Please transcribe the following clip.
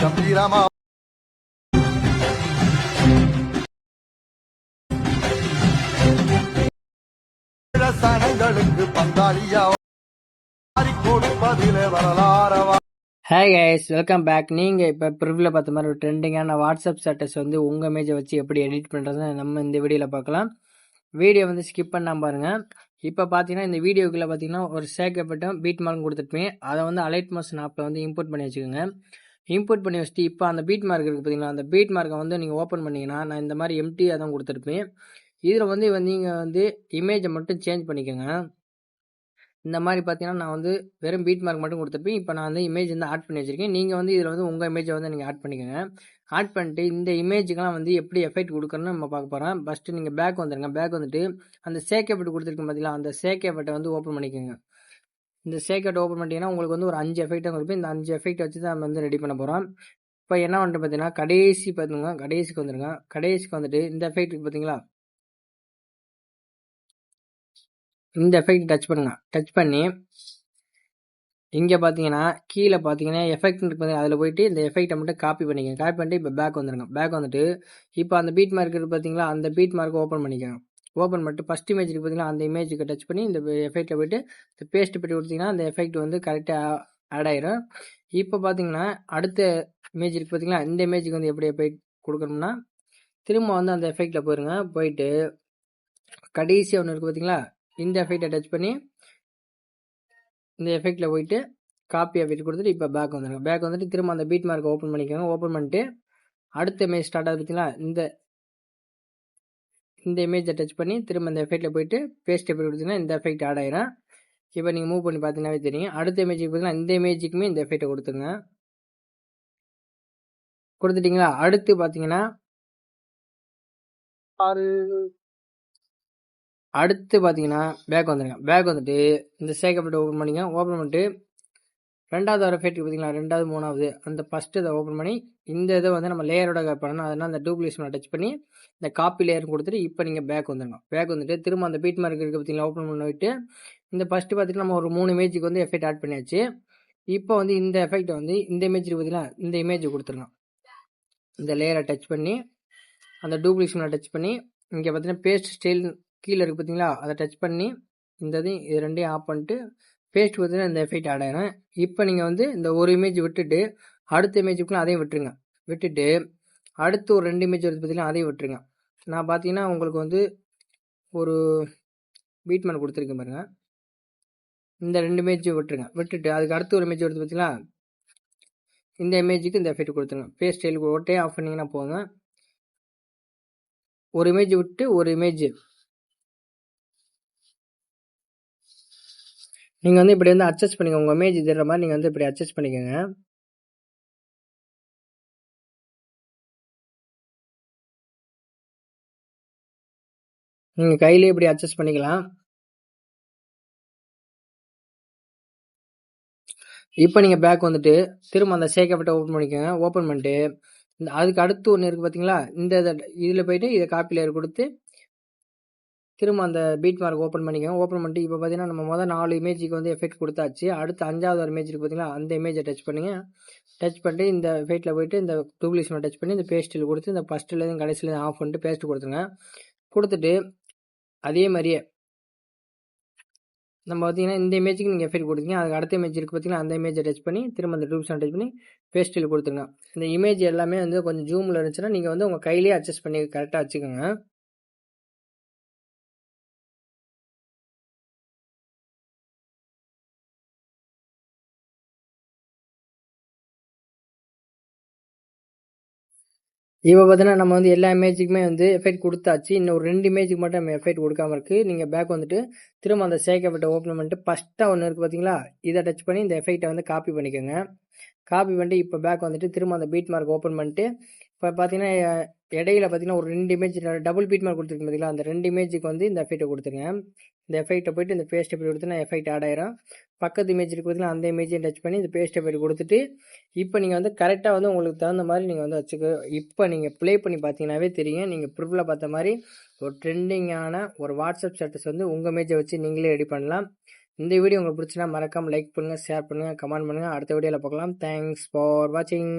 கம்பீரமா சனங்களுக்கு பங்காளியா கொடுப்பதிலே வரலாறவா. Hi guys, welcome back. நீங்கள் இப்போ ப்ரிவ்யூவில் பார்த்த மாதிரி ஒரு ட்ரெண்டிங்கான வாட்ஸ்அப் ஸ்டேட்டஸ் வந்து உங்கள் இமேஜை வச்சு எப்படி எடிட் பண்ணுறதுன்னு நம்ம இந்த வீடியோவில் பார்க்கலாம். வீடியோ வந்து ஸ்கிப் பண்ணாமல் பாருங்கள். இப்போ பார்த்தீங்கன்னா இந்த வீடியோக்குள்ளே பார்த்தீங்கன்னா ஒரு சேர்க்கப்பட்ட பீட் மார்க் கொடுத்துருப்பேன். அதை வந்து அலைட் மோஷன் ஆப்பில் வந்து இம்போர்ட் பண்ணி வச்சுக்கோங்க. இம்போர்ட் பண்ணி வச்சுட்டு இப்போ அந்த பீட் மார்க் இருக்குது பார்த்தீங்கன்னா, அந்த பீட் மார்க்கை வந்து நீங்கள் ஓப்பன் பண்ணிங்கன்னா நான் இந்த மாதிரி எம்டியாக தான் கொடுத்துருப்பேன். இதில் வந்து நீங்கள் வந்து இமேஜை மட்டும் சேஞ்ச் பண்ணிக்கோங்க. இந்த மாதிரி பார்த்தீங்கன்னா நான் வந்து வெறும் பீட் மார்க் மட்டும் கொடுத்துருப்பேன். இப்போ நான் வந்து இமேஜ் வந்து ஆட் பண்ணி வச்சிருக்கேன். நீங்கள் வந்து இதில் வந்து உங்கள் இமேஜை வந்து நீங்கள் ஆட் பண்ணிக்கோங்க. ஆட் பண்ணிட்டு இந்த இமேஜுக்கெல்லாம் வந்து எப்படி எஃபெக்ட் கொடுக்கணும்னு நம்ம பார்க்க போகிறோம். ஃபஸ்ட்டு நீங்கள் பேக் வந்துடுங்க. பேக் வந்துட்டு அந்த சேக் எஃபெக்ட் கொடுத்துருக்கோம் பார்த்தீங்களா, அந்த சேக் எஃபெக்ட்டை வந்து ஓப்பன் பண்ணிக்கோங்க. இந்த சேக் எஃபெக்ட் ஓப்பன் பண்ணிட்டீங்கன்னா உங்களுக்கு வந்து ஒரு 5 எஃபெக்ட் கொடுப்பேன். இந்த 5 எஃபெக்ட் வச்சு தான் நம்ம வந்து ரெடி பண்ண போகிறோம். இப்போ என்ன வந்துட்டு பார்த்தீங்கன்னா கடைசிக்கு வந்துடுங்க. கடைசிக்கு வந்துட்டு இந்த எஃபெக்ட் பார்த்தீங்களா, இந்த எஃபெக்ட் டச் பண்ணுங்க. டச் பண்ணி இங்கே பார்த்தீங்கன்னா கீழே பார்த்தீங்கன்னா எஃபெக்ட் இருக்கு, அதில் போயிட்டு இந்த எஃபெக்ட்டை மட்டும் காப்பி பண்ணிக்கோங்க. காப்பி பண்ணிட்டு இப்போ பேக் வந்துடுங்க. பேக் வந்துட்டு இப்போ அந்த பீட் மார்க் இருக்குது பார்த்தீங்களா, அந்த பீட் மார்க்கை ஓப்பன் பண்ணிக்கோங்க. ஓப்பன் பண்ணிட்டு ஃபஸ்ட் இமேஜ் இருக்குது பார்த்தீங்களா, அந்த இமேஜுக்கு டச் பண்ணி இந்த எஃபெக்ட்டை போய்ட்டு இந்த பேஸ்ட் பண்ணி கொடுத்தீங்கன்னா அந்த எஃபெக்ட் வந்து கரெக்டாக ஆட் ஆயிரும். இப்போ பார்த்தீங்கன்னா அடுத்த இமேஜ் இருக்குது பார்த்தீங்களா, இந்த இமேஜுக்கு வந்து எப்படி எஃபெக்ட் கொடுக்கணும்னா திரும்ப வந்து அந்த எஃபெக்ட்டில் போயிருங்க. போயிட்டு கடைசியாக ஒன்று இருக்குது பார்த்தீங்களா, இந்த எஃபெக்ட்டை டச் பண்ணி இந்த எஃபெக்ட்டில் போயிட்டு காப்பி எஃபெக்ட் கொடுத்துட்டு இப்போ பேக் வந்துடுங்க. பேக் வந்துட்டு திரும்ப அந்த பீட் மார்க்கை ஓப்பன் பண்ணிக்கோங்க. ஓப்பன் பண்ணிட்டு அடுத்த இமேஜ் ஸ்டார்ட் ஆகுது பார்த்தீங்களா, இந்த இமேஜை டச் பண்ணி திரும்ப இந்த எஃபெக்ட்டில் போயிட்டு பேஸ்ட் எஃபெக்ட் கொடுத்தீங்கன்னா இந்த எஃபெக்ட் ஆட் ஆயிரும். இப்போ நீங்கள் மூவ் பண்ணி பார்த்தீங்கன்னாவே தெரியும். அடுத்த இமேஜுக்கு பார்த்தீங்கன்னா இந்த இமேஜுக்குமே இந்த எஃபெக்ட்டை கொடுத்துருங்க. கொடுத்துட்டிங்களா, அடுத்து பார்த்தீங்கன்னா பேக் வந்துடுங்க. பேக் வந்துட்டு இந்த சேக் எஃபெக்ட் ஓப்பன் பண்ணிங்க. ஓப்பன் பண்ணிட்டு ரெண்டாவது வர எஃபெக்ட் பார்த்தீங்களா, ரெண்டாவது மூணாவது அந்த ஃபஸ்ட்டு இதை ஓப்பன் பண்ணி இந்த இதை வந்து நம்ம லேயரோட பண்ணணும். அதனால் அந்த டூப்ளிகேஷனை டச் பண்ணி இந்த காப்பி லேயர் கொடுத்துட்டு இப்போ நீங்கள் பேக் வந்துடணும். பேக் வந்துட்டு திரும்ப அந்த பீட் மார்க் இருக்குது பார்த்தீங்களா, ஓப்பன் பண்ணிவிட்டு இந்த ஃபஸ்ட்டு பார்த்தீங்கன்னா நம்ம ஒரு 3 இமேஜுக்கு வந்து எஃபெக்ட் ஆட் பண்ணியாச்சு. இப்போ வந்து இந்த எஃபெக்ட்டை வந்து இந்த இமேஜ் பார்த்தீங்களா, இந்த இமேஜ் கொடுத்துருங்க. இந்த லேயரை டச் பண்ணி அந்த டூப்ளிகேஷனை டச் பண்ணி இங்கே பார்த்தீங்கன்னா பேஸ்ட் ஸ்டைல் கீழே இருக்குது பார்த்தீங்களா, அதை டச் பண்ணி இந்த இது ரெண்டையும் ஆஃப் பண்ணிட்டு பேஸ்ட் பார்த்தீங்கன்னா இந்த எஃபெக்ட் ஆட் ஆயிடும். இப்போ நீங்கள் வந்து இந்த ஒரு இமேஜ் விட்டுட்டு அடுத்த இமேஜுக்குள்ள அதையும் விட்டுருங்க. விட்டுட்டு அடுத்து ஒரு 2 இமேஜ் வருது பார்த்தீங்கன்னா அதையும் விட்டுருங்க. நான் பார்த்தீங்கன்னா உங்களுக்கு வந்து ஒரு பீட் மார்க் கொடுத்துருக்கேன் பாருங்க. இந்த 2 இமேஜும் விட்டுருங்க. விட்டுட்டு அதுக்கு அடுத்து ஒரு இமேஜ் வருது பார்த்தீங்களா, இந்த இமேஜுக்கு இந்த எஃபெக்ட் கொடுத்துருங்க. பேஸ்ட் ஸ்டைலுக்கு ஒட்டே ஆஃப் பண்ணிங்கன்னா போங்க. ஒரு இமேஜ் விட்டு ஒரு இமேஜ் நீங்கள் வந்து இப்படி வந்து அட்ஜஸ்ட் பண்ணிக்கோங்க. உங்கள் இமேஜ் தர்ற மாதிரி நீங்கள் வந்து இப்படி அட்ஜஸ்ட் பண்ணிக்கோங்க. நீங்கள் கையிலே இப்படி அட்ஜஸ்ட் பண்ணிக்கலாம். இப்போ நீங்கள் பேக் வந்துட்டு திரும்ப அந்த சேக் எஃபெக்ட்டை ஓப்பன் பண்ணிக்கோங்க. ஓப்பன் பண்ணிட்டு அதுக்கு அடுத்து ஒன்று இருக்குது பார்த்தீங்களா, இந்த இதில் போயிட்டு இதை காப்பி லேயர் கொடுத்து திரும்ப அந்த பீட் மார்க் ஓப்பன் பண்ணிக்கோங்க. ஓப்பன் பண்ணிட்டு இப்போ பார்த்தீங்கன்னா நம்ம முதல் 4 இமேஜுக்கு வந்து எஃபெக்ட் கொடுத்தாச்சு. அடுத்து 5வது ஒரு இமேஜ் பார்த்தீங்களா, அந்த இமேஜை டச் பண்ணுங்க. டச் பண்ணிட்டு இந்த எஃபெக்ட்டில் போயிட்டு இந்த டூப்ளிகேஷனை டச் பண்ணி இந்த பேஸ்ட்டில் கொடுத்து இந்த ஃபஸ்ட்டுலேருந்து கடைசியிலேருந்து ஆஃப் பண்ணிட்டு பேஸ்ட் கொடுத்துருங்க. கொடுத்துட்டு அதே மாதிரியே நம்ம பார்த்தீங்கன்னா இந்த இமேஜுக்கு நீங்கள் எஃபெக்ட் கொடுத்தீங்க. அதுக்கு அடுத்த இமேஜ் இருக்குது பார்த்தீங்கன்னா, அந்த இமேஜை டச் பண்ணி திரும்ப அந்த டூப்ளிகேஷனை டச் பண்ணி பேஸ்ட்டில் கொடுத்துருங்க. இந்த இமேஜ் எல்லாமே வந்து கொஞ்சம் ஜூமில் இருந்துச்சுன்னா நீங்கள் வந்து உங்கள் கையிலேயே அட்ஜஸ்ட் பண்ணி கரெக்டாக வச்சுக்கோங்க. இப்போ பார்த்தீங்கன்னா நம்ம வந்து எல்லா இமேஜுக்குமே வந்து எஃபெக்ட் கொடுத்தாச்சு. இன்னும் ஒரு 2 இமேஜுக்கு மட்டும் நம்ம எஃபெக்ட் கொடுக்காம இருக்குது. நீங்கள் பேக் வந்துட்டு திரும்ப அந்த சேக் எஃபெக்ட்டை ஓப்பன் பண்ணிட்டு ஃபஸ்ட்டாக ஒன்று இருக்குது பார்த்தீங்களா, இதை டச் பண்ணி இந்த எஃபெக்ட்டை வந்து காப்பி பண்ணிக்கோங்க. காப்பி பண்ணிட்டு இப்போ பேக் வந்துட்டு திரும்ப அந்த பீட் மார்க் ஓப்பன் பண்ணிட்டு இப்போ பார்த்தீங்கன்னா இடையில பார்த்தீங்கன்னா ஒரு 2 இமேஜ் டபுள் பீட் மார்க் கொடுத்துருக்கு பார்த்தீங்களா, அந்த 2 இமேஜுக்கு வந்து இந்த எஃபெக்ட்டை கொடுத்துருங்க. இந்த எஃபெக்ட்டை போய்ட்டு இந்த பேஸ்ட் எஃபெக்ட் கொடுத்தீங்கன்னா எஃபெக்ட் ஆட் ஆயிரும். பக்கத்து இமேஜ் இருக்குது பார்த்தீங்கன்னா, அந்த இமேஜையும் டச் பண்ணி இந்த பேஸ்ட் எஃபெக்ட் கொடுத்துட்டு இப்போ நீங்கள் வந்து கரெக்டாக வந்து உங்களுக்கு தகுந்த மாதிரி நீங்கள் வந்து வச்சுக்க. இப்போ நீங்கள் ப்ளே பண்ணி பார்த்தீங்கன்னாவே தெரியும். நீங்கள் ப்ரிவ்யூவில் பார்த்த மாதிரி ஒரு ட்ரெண்டிங்கான ஒரு வாட்ஸ்அப் ஸ்டேட்டஸ் வந்து உங்கள் இமேஜை வச்சு நீங்களே ரெடி பண்ணலாம். இந்த வீடியோ உங்களுக்கு பிடிச்சினா மறக்காமல் லைக் பண்ணுங்கள், ஷேர் பண்ணுங்கள், கமெண்ட் பண்ணுங்கள். அடுத்த வீடியோவில் பார்க்கலாம். தேங்க்ஸ் ஃபார் வாட்சிங்.